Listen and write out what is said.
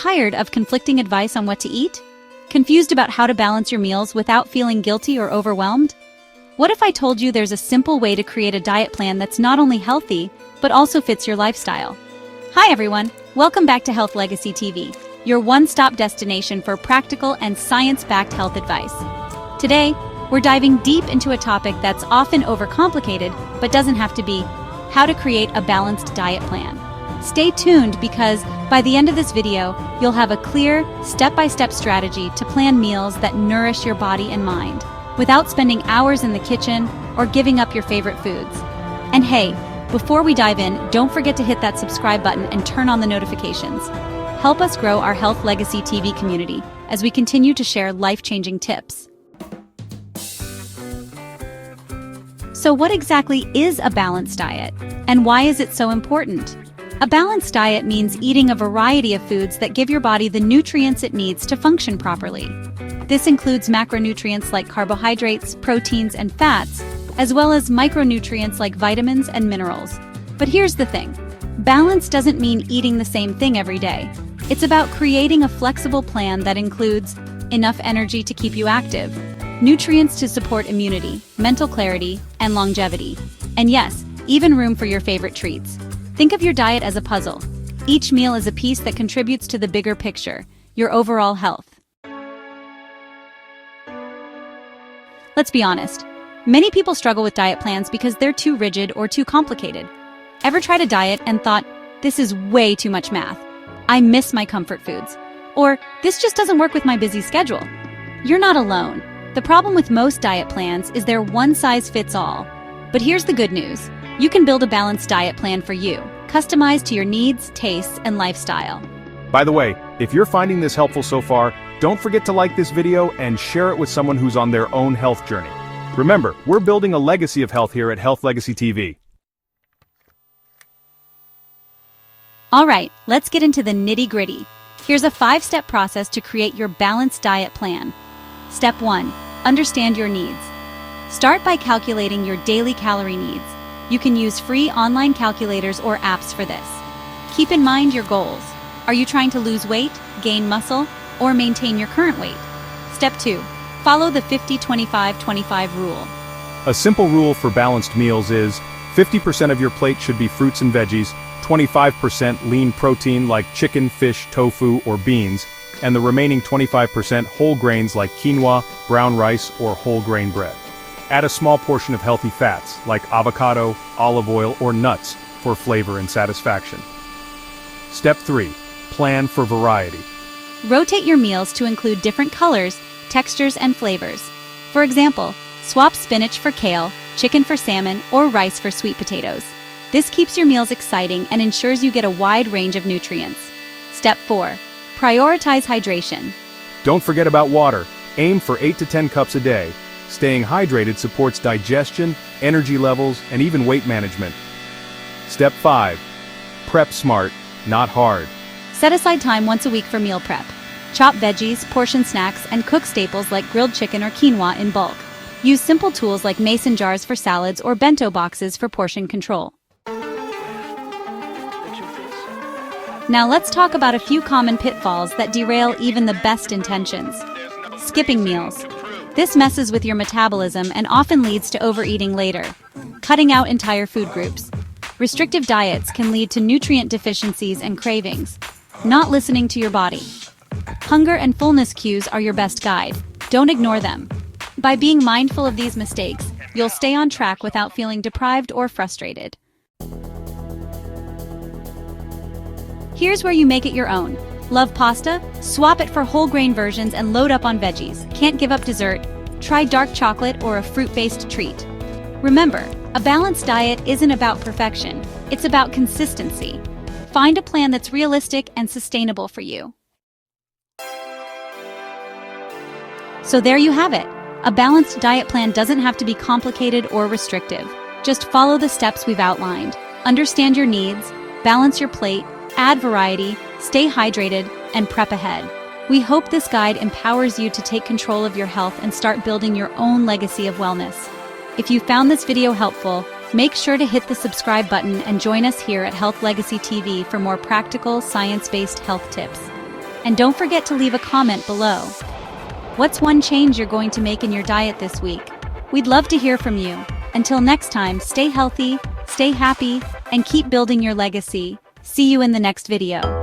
tired of conflicting advice on what to eat? Confused about how to balance your meals without feeling guilty or overwhelmed? What if I told you there's a simple way to create a diet plan that's not only healthy, but also fits your lifestyle? Hi everyone, welcome back to Health Legacy TV, your one-stop destination for practical and science-backed health advice. Today, we're diving deep into a topic that's often overcomplicated, but doesn't have to be: how to create a balanced diet plan. Stay tuned because by the end of this video, you'll have a clear, step-by-step strategy to plan meals that nourish your body and mind, without spending hours in the kitchen or giving up your favorite foods. And hey, before we dive in, don't forget to hit that subscribe button and turn on the notifications. Help us grow our Health Legacy TV community as we continue to share life-changing tips. So what exactly is a balanced diet, and why is it so important? A balanced diet means eating a variety of foods that give your body the nutrients it needs to function properly. This includes macronutrients like carbohydrates, proteins, and fats, as well as micronutrients like vitamins and minerals. But here's the thing: balance doesn't mean eating the same thing every day. It's about creating a flexible plan that includes enough energy to keep you active, nutrients to support immunity, mental clarity, and longevity, and yes, even room for your favorite treats. Think of your diet as a puzzle. Each meal is a piece that contributes to the bigger picture, your overall health. Let's be honest. Many people struggle with diet plans because they're too rigid or too complicated. Ever tried a diet and thought, this is way too much math? I miss my comfort foods. Or, this just doesn't work with my busy schedule. You're not alone. The problem with most diet plans is they're one size fits all. But here's the good news. You can build a balanced diet plan for you, customized to your needs, tastes, and lifestyle. By the way, if you're finding this helpful so far, don't forget to like this video and share it with someone who's on their own health journey. Remember, we're building a legacy of health here at Health Legacy TV. All right, let's get into the nitty-gritty. Here's a 5-step process to create your balanced diet plan. Step 1. Understand your needs. Start by calculating your daily calorie needs. You can use free online calculators or apps for this. Keep in mind your goals. Are you trying to lose weight, gain muscle, or maintain your current weight? Step 2. Follow the 50-25-25 rule. A simple rule for balanced meals is 50% of your plate should be fruits and veggies, 25% lean protein like chicken, fish, tofu, or beans, and the remaining 25% whole grains like quinoa, brown rice, or whole grain bread. Add a small portion of healthy fats, like avocado, olive oil, or nuts, for flavor and satisfaction. Step 3. Plan for variety. Rotate your meals to include different colors, textures, and flavors. For example, swap spinach for kale, chicken for salmon, or rice for sweet potatoes. This keeps your meals exciting and ensures you get a wide range of nutrients. Step 4. Prioritize hydration. Don't forget about water. Aim for 8 to 10 cups a day. Staying hydrated supports digestion, energy levels, and even weight management. Step 5. Prep smart, not hard. Set aside time once a week for meal prep. Chop veggies, portion snacks, and cook staples like grilled chicken or quinoa in bulk. Use simple tools like mason jars for salads or bento boxes for portion control. Now let's talk about a few common pitfalls that derail even the best intentions. Skipping meals. This messes with your metabolism and often leads to overeating later. Cutting out entire food groups. Restrictive diets can lead to nutrient deficiencies and cravings. Not listening to your body. Hunger and fullness cues are your best guide. Don't ignore them. By being mindful of these mistakes, you'll stay on track without feeling deprived or frustrated. Here's where you make it your own. Love pasta? Swap it for whole grain versions and load up on veggies. Can't give up dessert? Try dark chocolate or a fruit-based treat. Remember, a balanced diet isn't about perfection. It's about consistency. Find a plan that's realistic and sustainable for you. So there you have it. A balanced diet plan doesn't have to be complicated or restrictive. Just follow the steps we've outlined. Understand your needs, balance your plate, add variety, stay hydrated, and prep ahead. We hope this guide empowers you to take control of your health and start building your own legacy of wellness. If you found this video helpful, make sure to hit the subscribe button and join us here at Health Legacy TV for more practical, science-based health tips. And don't forget to leave a comment below. What's one change you're going to make in your diet this week? We'd love to hear from you. Until next time, stay healthy, stay happy, and keep building your legacy. See you in the next video.